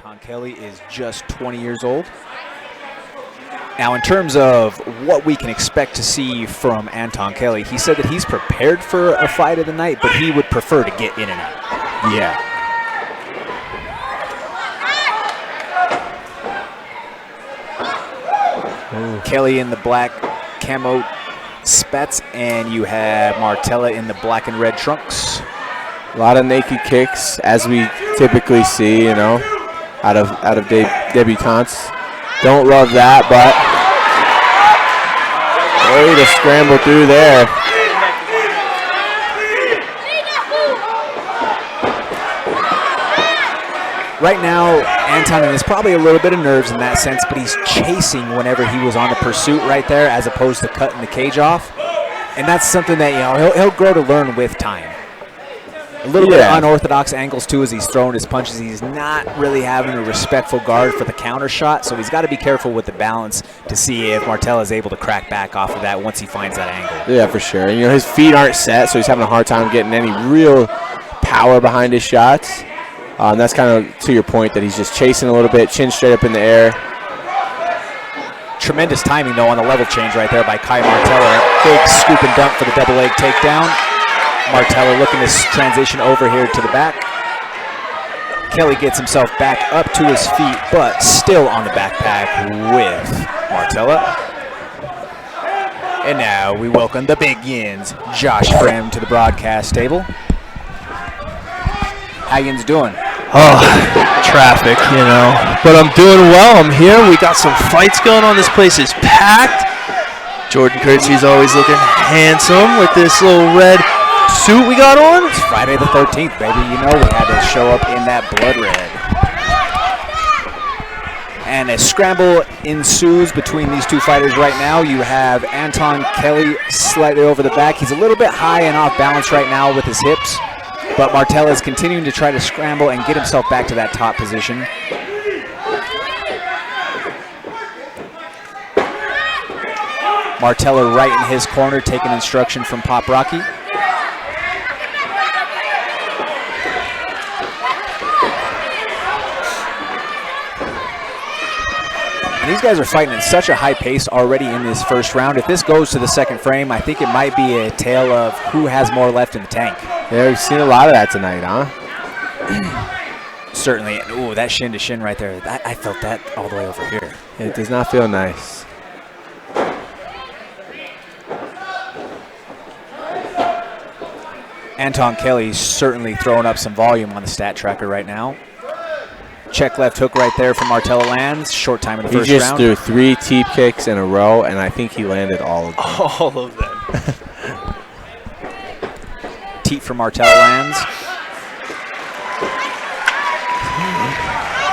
Anton Kelly is just 20 years old. Now, in terms of what we can expect to see from Anton Kelly, he said that he's prepared for a fight of the night, but he would prefer to get in and out. Yeah. Ooh. Kelly in the black camo spets, and you have Martella in the black and red trunks. A lot of naked kicks, as we typically see, you know, out of debutantes. Don't love that, but way to scramble through there. Right now, Anton has probably a little bit of nerves in that sense, but he's chasing whenever he was on the pursuit right there, as opposed to cutting the cage off. And that's something that, you know, he'll grow to learn with time. A little bit of unorthodox angles, too, as he's throwing his punches. He's not really having a respectful guard for the counter shot, so he's got to be careful with the balance to see if Martella is able to crack back off of that once he finds that angle. Yeah, for sure. And, you know, his feet aren't set, so he's having a hard time getting any real power behind his shots. And that's kind of to your point that he's just chasing a little bit, chin straight up in the air. Tremendous timing, though, on the level change right there by Kai Martella. Big scoop and dump for the double leg takedown. Martella looking to transition over here to the back. Kelly gets himself back up to his feet, but still on the backpack with Martella. And now we welcome the big yins, Josh Frem, to the broadcast table. How yins doing? Oh, traffic, you know. But I'm doing well. I'm here. We got some fights going on. This place is packed. Jordan Kirksey's always looking handsome with this little red suit we got on. It's Friday the 13th, baby. You know we had to show up in that blood red. And a scramble ensues between these two fighters right now. You have Anton Kelly slightly over the back. He's a little bit high and off balance right now with his hips. But Martella is continuing to try to scramble and get himself back to that top position. Martella right in his corner, taking instruction from Pop Rocky. And these guys are fighting at such a high pace already in this first round. If this goes to the second frame, I think it might be a tale of who has more left in the tank. Yeah, we've seen a lot of that tonight, huh? Certainly. Ooh, that shin to shin right there. I felt that all the way over here. It does not feel nice. Anton Kelly's certainly throwing up some volume on the stat tracker right now. Check left hook right there from Martella lands. Short time in the first round. He just threw 3 teep kicks in a row, and I think he landed all of them. All of them. Teep from Martella lands.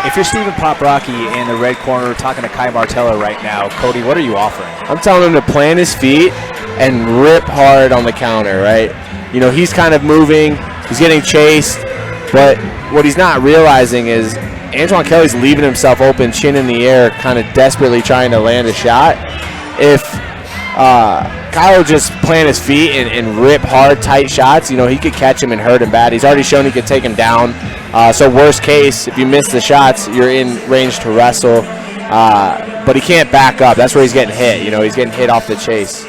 If you're Stephen Pop Rocky in the red corner talking to Kai Martella right now, Cody, what are you offering? I'm telling him to plant his feet and rip hard on the counter, right? You know, he's kind of moving. He's getting chased. But what he's not realizing is Anton Kelly's leaving himself open, chin in the air, kind of desperately trying to land a shot. If Kyle just plant his feet and rip hard, tight shots, you know, he could catch him and hurt him bad. He's already shown he could take him down. So worst case, if you miss the shots, you're in range to wrestle. But he can't back up. That's where he's getting hit. You know, he's getting hit off the chase.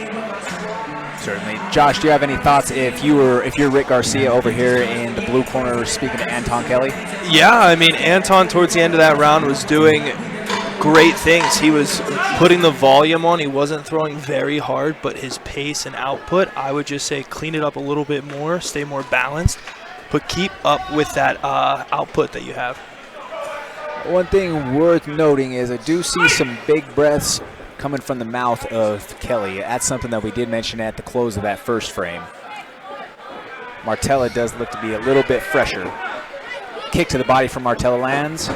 Certainly. Josh, do you have any thoughts if you're Rick Garcia over here in the blue corner speaking to Anton Kelly? Yeah, I mean, Anton towards the end of that round was doing great things. He was putting the volume on. He wasn't throwing very hard, but his pace and output, I would just say clean it up a little bit more, stay more balanced, but keep up with that output that you have. One thing worth noting is I do see some big breaths coming from the mouth of Kelly. That's something that we did mention at the close of that first frame. Martella does look to be a little bit fresher. Kick to the body from Martella lands.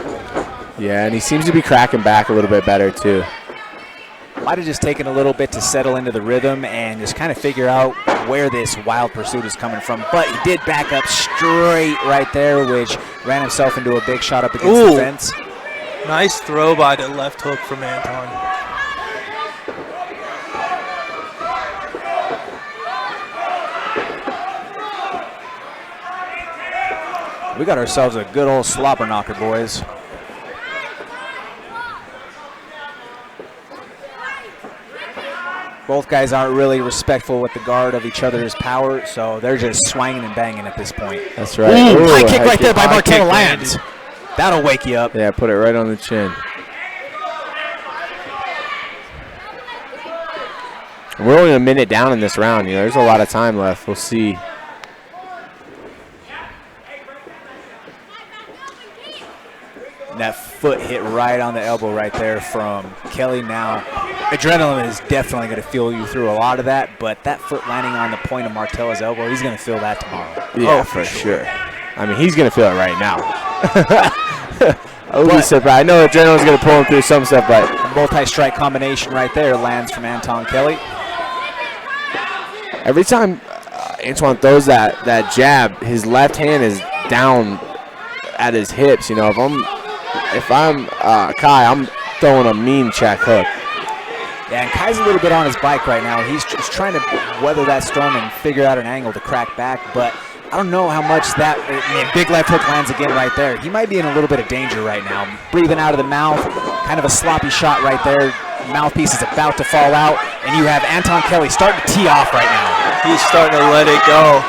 Yeah, and he seems to be cracking back a little bit better too. Might have just taken a little bit to settle into the rhythm and just kind of figure out where this wild pursuit is coming from. But he did back up straight right there, which ran himself into a big shot up against the fence. Nice throw by the left hook from Anton. We got ourselves a good old slobber knocker, boys. Both guys aren't really respectful with the guard of each other's power, so they're just swinging and banging at this point. That's right. Ooh, high kick heck right there by high Martella kick lands. That'll wake you up. Yeah, put it right on the chin. We're only a minute down in this round. You know, there's a lot of time left. We'll see. And that foot hit right on the elbow right there from Kelly. Now, adrenaline is definitely going to fuel you through a lot of that, but that foot landing on the point of Martella's elbow, he's going to feel that tomorrow. Yeah, for sure. I mean, he's going to feel it right now. I would be surprised. I know adrenaline's going to pull him through some stuff, but a multi-strike combination right there lands from Anton Kelly. every time Antoine throws that jab, his left hand is down at his hips. You know, if I'm Kai, I'm throwing a mean check hook. Yeah, and Kai's a little bit on his bike right now. He's trying to weather that storm and figure out an angle to crack back, but I don't know how much that big left hook lands again right there. He might be in a little bit of danger right now. Breathing out of the mouth, kind of a sloppy shot right there. Mouthpiece is about to fall out, and you have Anton Kelly starting to tee off right now. He's starting to let it go.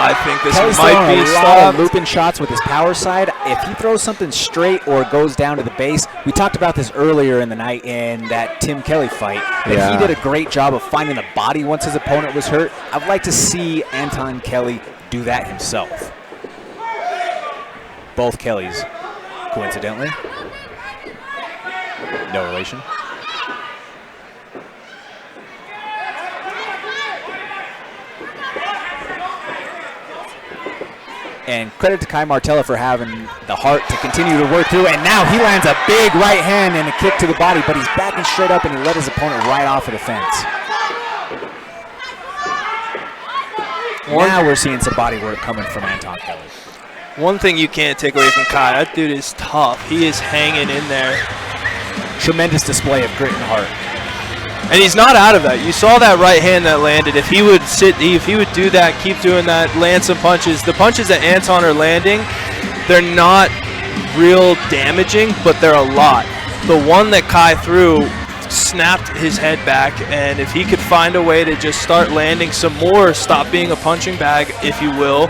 I think this Kelly's might throwing be a lot stopped. of looping shots with his power side. If he throws something straight or goes down to the base, we talked about this earlier in the night in that Tim Kelly fight. That he did a great job of finding the body once his opponent was hurt. I'd like to see Anton Kelly do that himself. Both Kellys, coincidentally. No relation. And credit to Kai Martella for having the heart to continue to work through. And now he lands a big right hand and a kick to the body, but he's backing straight up and he let his opponent right off of the fence. Now we're seeing some body work coming from Anton Kelly. One thing you can't take away from Kai, that dude is tough. He is hanging in there. Tremendous display of grit and heart. And he's not out of that. You saw that right hand that landed. If he would do that, keep doing that, land some punches. The punches that Anton are landing, they're not real damaging, but they're a lot. The one that Kai threw snapped his head back, and if he could find a way to just start landing some more, stop being a punching bag, if you will,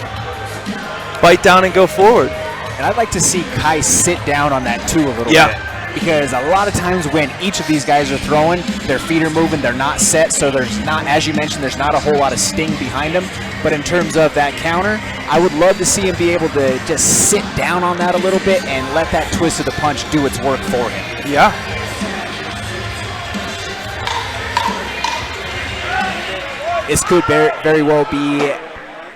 bite down and go forward. And I'd like to see Kai sit down on that too a little bit. Because a lot of times when each of these guys are throwing, their feet are moving, they're not set, so there's not, as you mentioned, there's not a whole lot of sting behind them. But in terms of that counter, I would love to see him be able to just sit down on that a little bit and let that twist of the punch do its work for him. Yeah. This could very well be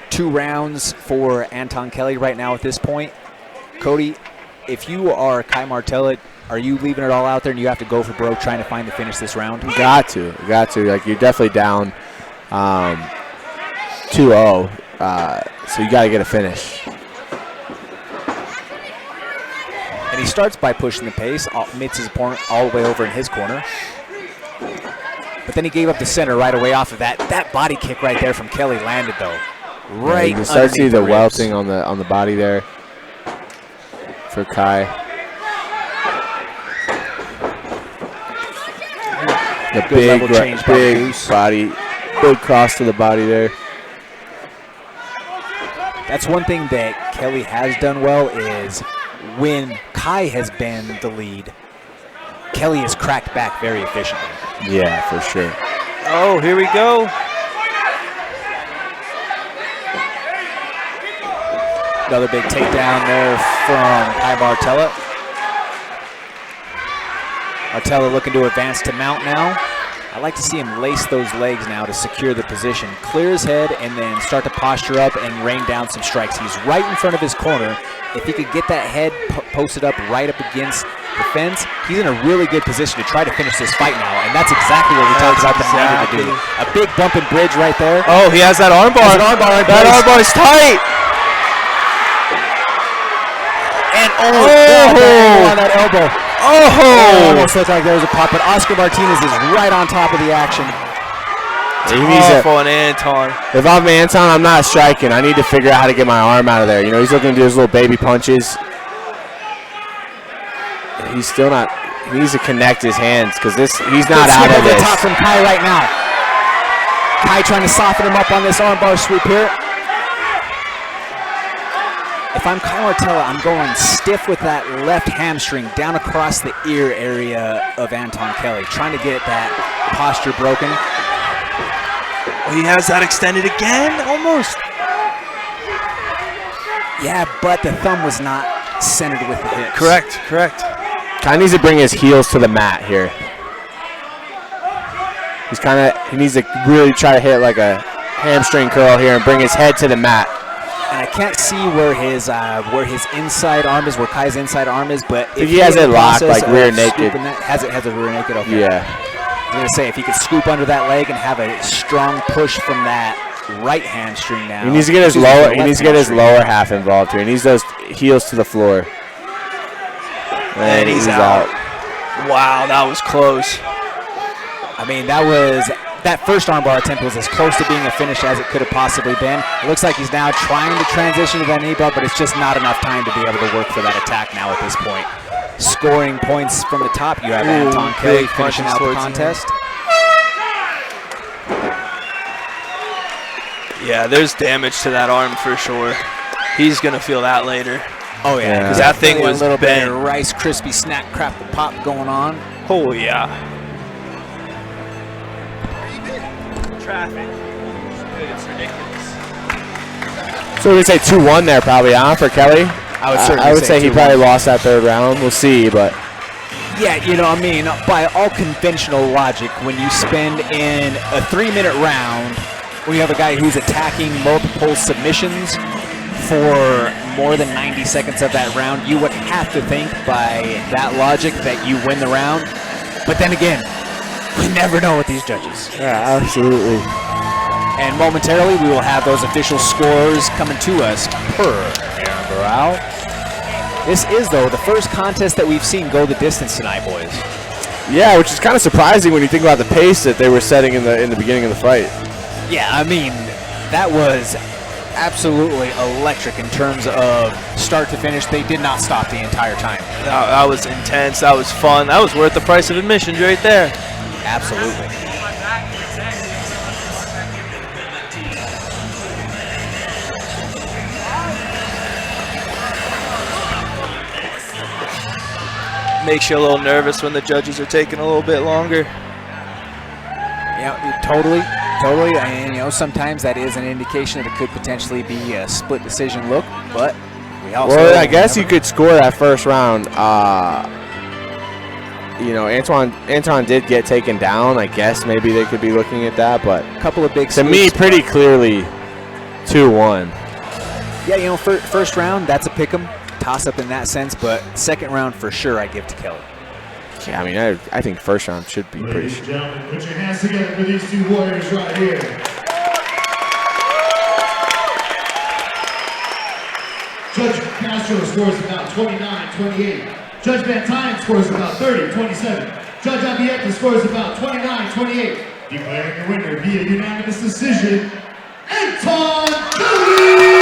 2 rounds for Anton Kelly right now at this point. Cody, if you are Kai Martella, are you leaving it all out there and you have to go for broke trying to find the finish this round? Got to. Like, you're definitely down 2-0, so you got to get a finish. And he starts by pushing the pace, meets his opponent all the way over in his corner. But then he gave up the center right away off of that. That body kick right there from Kelly landed, though. Right. You can start to see the welting on the body there for Kai. The big body, big cross to the body there. That's one thing that Kelly has done well is when Kai has been the lead, Kelly has cracked back very efficiently. Yeah, for sure. Oh, here we go. Another big takedown there from Kai Martella. Martella looking to advance to mount now. I'd like to see him lace those legs now to secure the position. Clear his head and then start to posture up and rain down some strikes. He's right in front of his corner. If he could get that head posted up right up against the fence, he's in a really good position to try to finish this fight now. And that's exactly what we talked about them needing to do. A big bump and bridge right there. Oh, he has that armbar. That armbar is tight. And on that elbow. Oh! Almost looked like there was a pop, but Oscar Martinez is right on top of the action. Tough on Anton. If I'm Anton, I'm not striking. I need to figure out how to get my arm out of there. You know, he's looking to do his little baby punches. he's still not. He needs to connect his hands because he's not Good out sweep of over the this. top from Kai right now. Kai trying to soften him up on this armbar sweep here. If I'm Kai Martella, I'm going stiff with that left hamstring down across the ear area of Anton Kelly, trying to get that posture broken. Oh, he has that extended again, almost. Yeah, but the thumb was not centered with the hips. Correct. Kind of needs to bring his heels to the mat here. He needs to really try to hit like a hamstring curl here and bring his head to the mat. And I can't see where his inside arm is, where Kai's inside arm is, but if he has it locked like rear naked. Has it rear naked? Okay. Yeah. I was gonna say if he could scoop under that leg and have a strong push from that right hamstring now. He needs to get his lower. He needs to get his lower half involved here. He needs those heels to the floor. And he's out. Wow, that was close. I mean, that first armbar attempt was as close to being a finish as it could have possibly been. It looks like he's now trying to transition to that knee bar, but it's just not enough time to be able to work for that attack now at this point. Scoring points from the top, you have Anton Kelly finishing out the contest. Yeah, there's damage to that arm for sure. He's going to feel that later. Oh, yeah. Because that thing was a little bent. bit of Rice Krispie snack crackle pop going on. Oh, yeah. Traffic. It's ridiculous. So we'd say 2-1 there probably, for Kelly. I would say he probably lost that third round. We'll see, but. Yeah, I mean, by all conventional logic, when you spend in a 3-minute round, when you have a guy who's attacking multiple submissions for more than 90 seconds of that round, you would have to think by that logic that you win the round. But then again, you never know with these judges. Yeah, absolutely. And momentarily, we will have those official scores coming to us per Aaron Burrell. This is, though, the first contest that we've seen go the distance tonight, boys. Yeah, which is kind of surprising when you think about the pace that they were setting in the beginning of the fight. Yeah, I mean, that was absolutely electric in terms of start to finish. They did not stop the entire time. That was intense. That was fun. That was worth the price of admission right there. Absolutely. Makes you a little nervous when the judges are taking a little bit longer. Yeah, totally. And, sometimes that is an indication that it could potentially be a split decision look, but we also... Well, I guess you could score that first round. Anton did get taken down. I guess maybe they could be looking at that, but a couple of big to me, pretty clearly 2-1. Yeah, first round, that's a pick 'em. Toss-up in that sense, but second round for sure I give to Kelly. Yeah, I mean, I think first round should be pretty sure. Ladies and gentlemen, put your hands together for these two warriors right here. Judge Castro scores about 29-28. Judge Van Tine scores about 30-27. Judge Abieta scores about 29-28. Declaring the winner via unanimous decision, Anton Kelly!